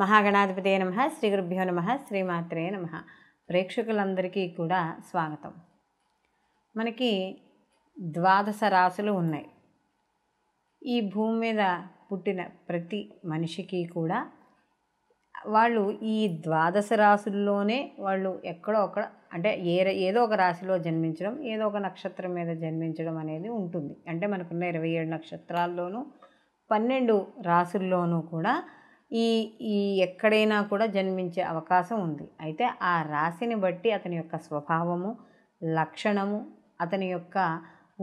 మహాగణాధిపతయే నమః. శ్రీ గురుభ్యో నమః. శ్రీమాత్రే నమః. ప్రేక్షకులందరికీ కూడా స్వాగతం. మనకి 12 రాశులు ఉన్నాయి. ఈ భూమి మీద పుట్టిన ప్రతి మనిషికి కూడా వాళ్ళు ఈ 12 రాశుల్లోనే వాళ్ళు ఎక్కడో ఒక అంటే ఏదో ఒక రాశిలో జన్మించడం, ఏదో ఒక నక్షత్రం మీద జన్మించడం అనేది ఉంటుంది. అంటే మనకున్న 27 నక్షత్రాల్లోనూ 12 రాశుల్లోనూ కూడా ఈ ఎక్కడైనా కూడా జన్మించే అవకాశం ఉంది. అయితే ఆ రాశిని బట్టి అతని యొక్క స్వభావము, లక్షణము, అతని యొక్క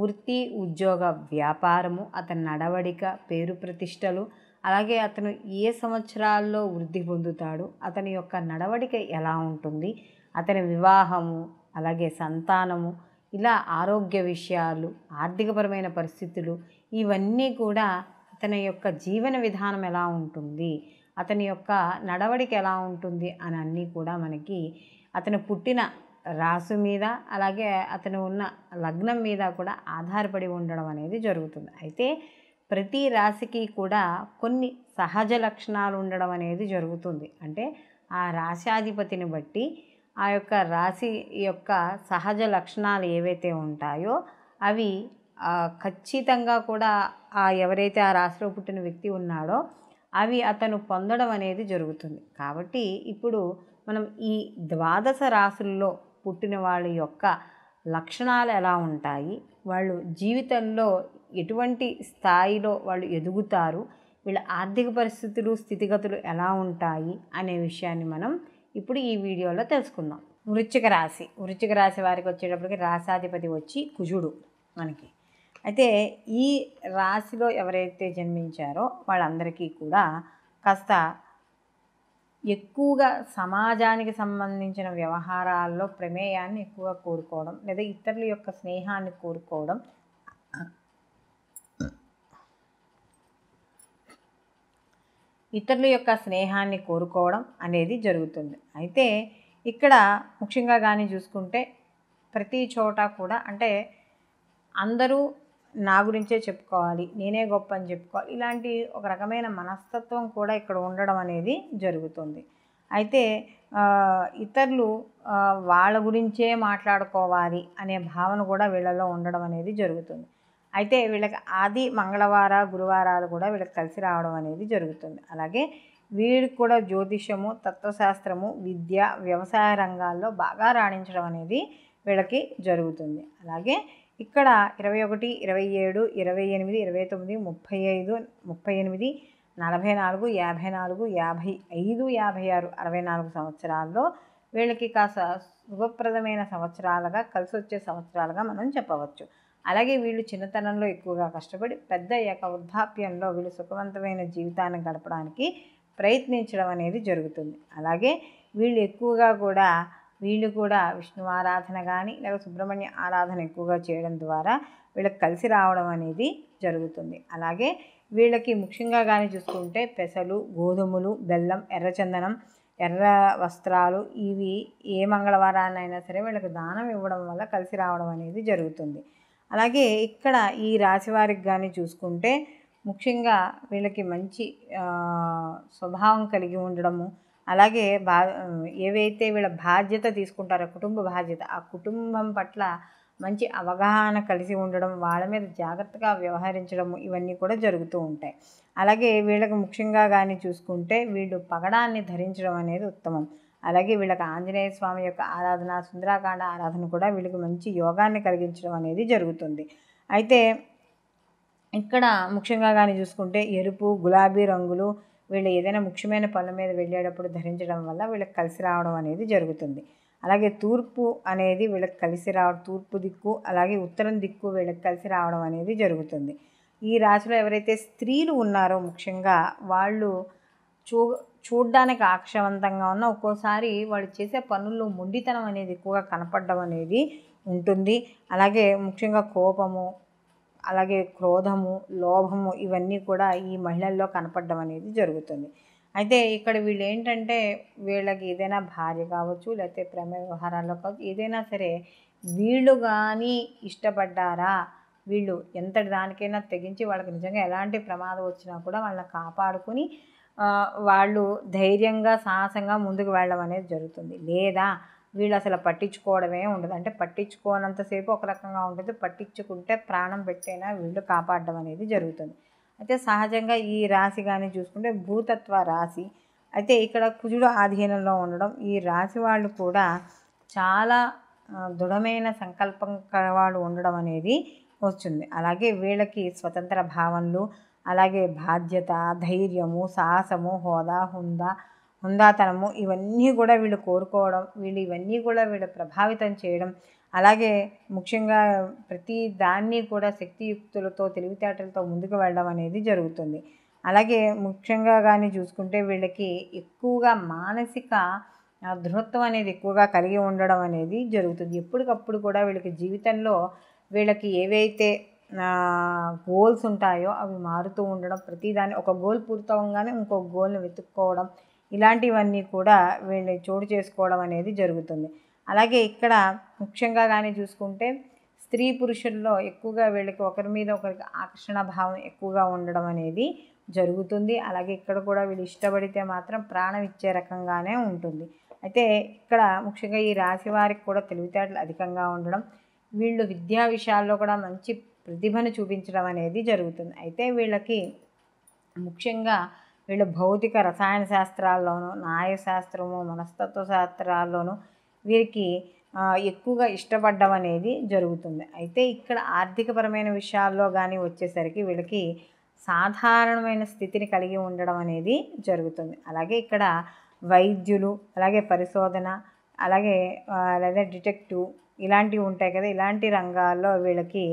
వృత్తి, ఉద్యోగ, వ్యాపారము, అతని నడవడిక, పేరు ప్రతిష్టలు, అలాగే అతను ఏ సంవత్సరాల్లో వృద్ధి పొందుతాడు, అతని యొక్క నడవడిక ఎలా ఉంటుంది, అతని వివాహము, అలాగే సంతానము, ఇలా ఆరోగ్య విషయాలు, ఆర్థికపరమైన పరిస్థితులు, ఇవన్నీ కూడా అతని యొక్క జీవన విధానం ఎలా ఉంటుంది, అతని యొక్క నడవడిక ఎలా ఉంటుంది అని అన్నీ కూడా మనకి అతను పుట్టిన రాశి మీద, అలాగే అతను ఉన్న లగ్నం మీద కూడా ఆధారపడి ఉండడం అనేది జరుగుతుంది. అయితే ప్రతి రాశికి కూడా కొన్ని సహజ లక్షణాలు ఉండడం అనేది జరుగుతుంది. అంటే ఆ రాశాధిపతిని బట్టి ఆ యొక్క రాశి యొక్క సహజ లక్షణాలు ఏవైతే ఉంటాయో అవి ఖచ్చితంగా కూడా ఎవరైతే ఆ రాశిలో పుట్టిన వ్యక్తి ఉన్నాడో అవి అతను పొందడం అనేది జరుగుతుంది. కాబట్టి ఇప్పుడు మనం ఈ 12 రాశుల్లో పుట్టిన వాళ్ళ యొక్క లక్షణాలు ఎలా ఉంటాయి, వాళ్ళు జీవితంలో ఎటువంటి స్థాయిలో వాళ్ళు ఎదుగుతారు, వీళ్ళ ఆర్థిక పరిస్థితులు, స్థితిగతులు ఎలా ఉంటాయి అనే విషయాన్ని మనం ఇప్పుడు ఈ వీడియోలో తెలుసుకుందాం. వృశ్చిక రాశి వారికి వచ్చేటప్పటికి రాశాధిపతి వచ్చి కుజుడు మనకి. అయితే ఈ రాశిలో ఎవరైతే జన్మించారో వాళ్ళందరికీ కూడా కాస్త ఎక్కువగా సమాజానికి సంబంధించిన వ్యవహారాల్లో ప్రమేయాన్ని ఎక్కువగా కోరుకోవడం, లేదా ఇతరుల యొక్క స్నేహాన్ని కోరుకోవడం, అనేది జరుగుతుంది. అయితే ఇక్కడ ముఖ్యంగా కానీ చూసుకుంటే ప్రతి చోట కూడా అంటే అందరూ నా గురించే చెప్పుకోవాలి, నేనే గొప్ప అని చెప్పుకోవాలి, ఇలాంటి ఒక రకమైన మనస్తత్వం కూడా ఇక్కడ ఉండడం అనేది జరుగుతుంది. అయితే ఇతరులు వాళ్ళ గురించే మాట్లాడుకోవాలి అనే భావన కూడా వీళ్ళలో ఉండడం అనేది జరుగుతుంది. అయితే వీళ్ళకి ఆది మంగళవార గురువారాలు కూడా వీళ్ళకి కలిసి రావడం అనేది జరుగుతుంది. అలాగే వీళ్ళకి కూడా జ్యోతిషము, తత్వశాస్త్రము, విద్య, వ్యవసాయ రంగాల్లో బాగా రాణించడం అనేది వీళ్ళకి జరుగుతుంది. అలాగే ఇక్కడ 21, 27, 28, 29, 35, 38, 44, 54, 55, 56, 64 సంవత్సరాల్లో వీళ్ళకి కాస్త శుభప్రదమైన సంవత్సరాలుగా, కలిసి వచ్చే సంవత్సరాలుగా మనం చెప్పవచ్చు. అలాగే వీళ్ళు చిన్నతనంలో ఎక్కువగా కష్టపడి పెద్ద అయ్యాక వృద్ధాప్యంలో వీళ్ళు సుఖవంతమైన జీవితాన్ని గడపడానికి ప్రయత్నించడం అనేది జరుగుతుంది. అలాగే వీళ్ళు ఎక్కువగా కూడా విష్ణు ఆరాధన కానీ లేక సుబ్రహ్మణ్య ఆరాధన ఎక్కువగా చేయడం ద్వారా వీళ్ళకి కలిసి రావడం అనేది జరుగుతుంది. అలాగే వీళ్ళకి ముఖ్యంగా కానీ చూసుకుంటే పెసలు, గోధుమలు, బెల్లం, ఎర్రచందనం, ఎర్ర వస్త్రాలు, ఇవి ఏ మంగళవారాన్నైనా సరే వీళ్ళకి దానం ఇవ్వడం వల్ల కలిసి రావడం అనేది జరుగుతుంది. అలాగే ఇక్కడ ఈ రాశి వారికి కానీ చూసుకుంటే ముఖ్యంగా వీళ్ళకి మంచి స్వభావం కలిగి ఉండడము, అలాగే ఏవైతే వీళ్ళ బాధ్యత తీసుకుంటారో కుటుంబ బాధ్యత, ఆ కుటుంబం పట్ల మంచి అవగాహన కలిసి ఉండడం, వాళ్ళ మీద జాగ్రత్తగా వ్యవహరించడము, ఇవన్నీ కూడా జరుగుతూ ఉంటాయి. అలాగే వీళ్ళకి ముఖ్యంగా కానీ చూసుకుంటే వీళ్ళు పగడాన్ని ధరించడం అనేది ఉత్తమం. అలాగే వీళ్ళకి ఆంజనేయ స్వామి యొక్క ఆరాధన, సుందరాకాండ ఆరాధన కూడా వీళ్ళకి మంచి యోగాన్ని కలిగించడం అనేది జరుగుతుంది. అయితే ఇక్కడ ముఖ్యంగా కానీ చూసుకుంటే ఎరుపు, గులాబీ రంగులు వీళ్ళు ఏదైనా ముఖ్యమైన పనుల మీద వెళ్ళేటప్పుడు ధరించడం వల్ల వీళ్ళకి కలిసి రావడం అనేది జరుగుతుంది. అలాగే తూర్పు అనేది వీళ్ళకి కలిసి రావడం, తూర్పు దిక్కు, అలాగే ఉత్తరం దిక్కు వీళ్ళకి కలిసి రావడం అనేది జరుగుతుంది. ఈ రాశిలో ఎవరైతే స్త్రీలు ఉన్నారో ముఖ్యంగా వాళ్ళు చూడ్డానికి ఆకర్షవంతంగా ఉన్న ఒక్కోసారి వాళ్ళు చేసే పనుల్లో మొండితనం అనేది ఎక్కువగా కనపడడం అనేది ఉంటుంది. అలాగే ముఖ్యంగా కోపము, అలాగే క్రోధము, లోభము, ఇవన్నీ కూడా ఈ మహిళల్లో కనపడడం అనేది జరుగుతుంది. అయితే ఇక్కడ వీళ్ళు ఏంటంటే వీళ్ళకి ఏదైనా భార్య కావచ్చు, లేకపోతే ప్రేమ వ్యవహారాల్లో కావచ్చు, ఏదైనా సరే వీళ్ళు కానీ ఇష్టపడ్డారా, వీళ్ళు ఎంతటి దానికైనా తెగించి వాళ్ళకి నిజంగా ఎలాంటి ప్రమాదం వచ్చినా కూడా వాళ్ళని కాపాడుకుని వాళ్ళు ధైర్యంగా సాహసంగా ముందుకు వెళ్ళడం అనేది జరుగుతుంది. లేదా వీళ్ళు అసలు పట్టించుకోవడమే ఉండదు. అంటే పట్టించుకోనంతసేపు ఒక రకంగా ఉంటుంది, పట్టించుకుంటే ప్రాణం పెట్టైనా వీళ్ళు కాపాడడం అనేది జరుగుతుంది. అయితే సహజంగా ఈ రాశి కానీ చూసుకుంటే భూతత్వ రాశి. అయితే ఇక్కడ కుజుడు ఆధీనంలో ఉండడం, ఈ రాశి వాళ్ళు కూడా చాలా దృఢమైన సంకల్పం కలవాళ్ళు ఉండడం అనేది వస్తుంది. అలాగే వీళ్ళకి స్వతంత్ర భావనలు, అలాగే బాధ్యత, ధైర్యము, సాహసము, హోదా, హుందాతనము ఇవన్నీ కూడా వీళ్ళు కోరుకోవడం, ఇవన్నీ కూడా వీళ్ళు ప్రభావితం చేయడం, అలాగే ముఖ్యంగా ప్రతి దాన్ని కూడా శక్తియుక్తులతో తెలివితేటలతో ముందుకు వెళ్ళడం అనేది జరుగుతుంది. అలాగే ముఖ్యంగా కానీ చూసుకుంటే వీళ్ళకి ఎక్కువగా మానసిక దృఢత్వం అనేది ఎక్కువగా కలిగి ఉండడం అనేది జరుగుతుంది. ఎప్పటికప్పుడు కూడా వీళ్ళకి జీవితంలో వీళ్ళకి ఏవైతే గోల్స్ ఉంటాయో అవి మారుతూ ఉండడం, ప్రతిదాన్ని ఒక గోల్ పూర్తవగానే ఇంకొక గోల్ని వెతుక్కోవడం, ఇలాంటివన్నీ కూడా వీళ్ళు చోటు చేసుకోవడం అనేది జరుగుతుంది. అలాగే ఇక్కడ ముఖ్యంగా కానీ చూసుకుంటే స్త్రీ పురుషుల్లో ఎక్కువగా వీళ్ళకి ఒకరి మీద ఒకరికి ఆకర్షణ భావం ఎక్కువగా ఉండడం అనేది జరుగుతుంది. అలాగే ఇక్కడ కూడా వీళ్ళు ఇష్టపడితే మాత్రం ప్రాణం ఇచ్చే రకంగానే ఉంటుంది. అయితే ఇక్కడ ముఖ్యంగా ఈ రాశి వారికి కూడా తెలివితేటలు అధికంగా ఉండడం, వీళ్ళు విద్యా విషయాల్లో కూడా మంచి ప్రతిభను చూపించడం అనేది జరుగుతుంది. అయితే వీళ్ళకి ముఖ్యంగా వీళ్ళు భౌతిక రసాయన శాస్త్రాల్లోనూ, న్యాయశాస్త్రము, మనస్తత్వ శాస్త్రాల్లోనూ వీరికి ఎక్కువగా ఇష్టపడడం అనేది జరుగుతుంది. అయితే ఇక్కడ ఆర్థికపరమైన విషయాల్లో కానీ వచ్చేసరికి వీళ్ళకి సాధారణమైన స్థితిని కలిగి ఉండడం అనేది జరుగుతుంది. అలాగే ఇక్కడ వైద్యులు, అలాగే పరిశోధన, అలాగే లేదా డిటెక్టివ్ ఇలాంటివి ఉంటాయి కదా, ఇలాంటి రంగాల్లో వీళ్ళకి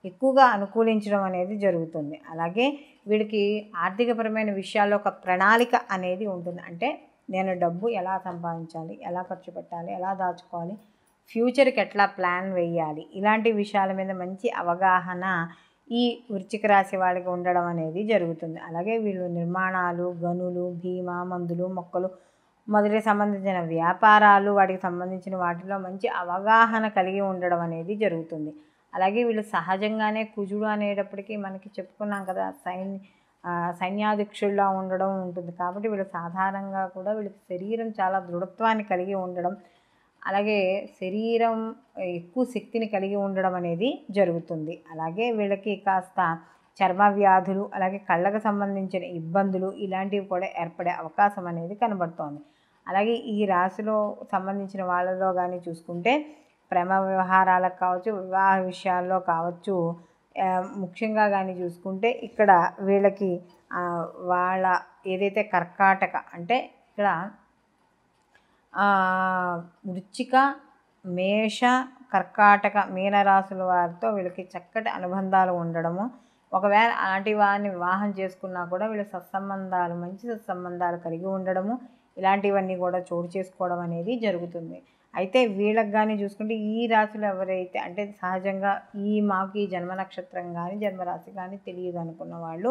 ఎక్కువగా అనుకూలించడం అనేది జరుగుతుంది. అలాగే వీళ్ళకి ఆర్థికపరమైన విషయాల్లో ఒక ప్రణాళిక అనేది ఉంటుంది. అంటే నేను డబ్బు ఎలా సంపాదించాలి, ఎలా ఖర్చు పెట్టాలి, ఎలా దాచుకోవాలి, ఫ్యూచర్కి ఎట్లా ప్లాన్ వేయాలి, ఇలాంటి విషయాల మీద మంచి అవగాహన ఈ వృశ్చిక రాశి వాళ్ళకి ఉండడం అనేది జరుగుతుంది. అలాగే వీళ్ళు నిర్మాణాలు, గనులు, బీమా, మందులు, మొక్కలు మొదటి సంబంధించిన వ్యాపారాలు, వాటికి సంబంధించిన వాటిలో మంచి అవగాహన కలిగి ఉండడం అనేది జరుగుతుంది. అలాగే వీళ్ళు సహజంగానే కుజుడు అనేటప్పటికీ మనకి చెప్పుకున్నాం కదా, సైన్యాధ్యక్షుల్లా ఉండడం ఉంటుంది. కాబట్టి వీళ్ళు సాధారణంగా కూడా వీళ్ళకి శరీరం చాలా దృఢత్వాన్ని కలిగి ఉండడం, అలాగే శరీరం ఎక్కువ శక్తిని కలిగి ఉండడం అనేది జరుగుతుంది. అలాగే వీళ్ళకి కాస్త చర్మ వ్యాధులు, అలాగే కళ్ళకు సంబంధించిన ఇబ్బందులు ఇలాంటివి కూడా ఏర్పడే అవకాశం అనేది కనబడుతోంది. అలాగే ఈ రాశిలో సంబంధించిన వాళ్ళలో కానీ చూసుకుంటే ప్రేమ వ్యవహారాలకు కావచ్చు, వివాహ విషయాల్లో కావచ్చు, ముఖ్యంగా కానీ చూసుకుంటే ఇక్కడ వీళ్ళకి వాళ్ళ ఏదైతే కర్కాటక అంటే ఇక్కడ వృశ్చిక, మేష, కర్కాటక, మీనరాశుల వారితో వీళ్ళకి చక్కటి అనుబంధాలు ఉండడము, ఒకవేళ అలాంటి వారిని వివాహం చేసుకున్నా కూడా వీళ్ళ సత్సంబంధాలు, మంచి సత్సంబంధాలు కలిగి ఉండడము, ఇలాంటివన్నీ కూడా చోటు చేసుకోవడం అనేది జరుగుతుంది. అయితే వీళ్ళకి కానీ చూసుకుంటే ఈ రాశులు ఎవరైతే అంటే సహజంగా మాకు ఈ జన్మ నక్షత్రం కానీ జన్మరాశి కానీ తెలియదు అనుకున్న వాళ్ళు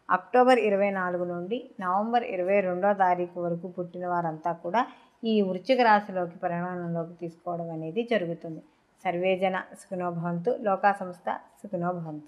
అక్టోబర్ 24 నుండి నవంబర్ 22వ తారీఖు వరకు పుట్టిన వారంతా కూడా ఈ వృశ్చిక రాశిలోకి పరిగణనలోకి తీసుకోవడం అనేది జరుగుతుంది. సర్వేజన సుఖినో భవంతు, లోకా సంస్థ సుఖినో భవంతు.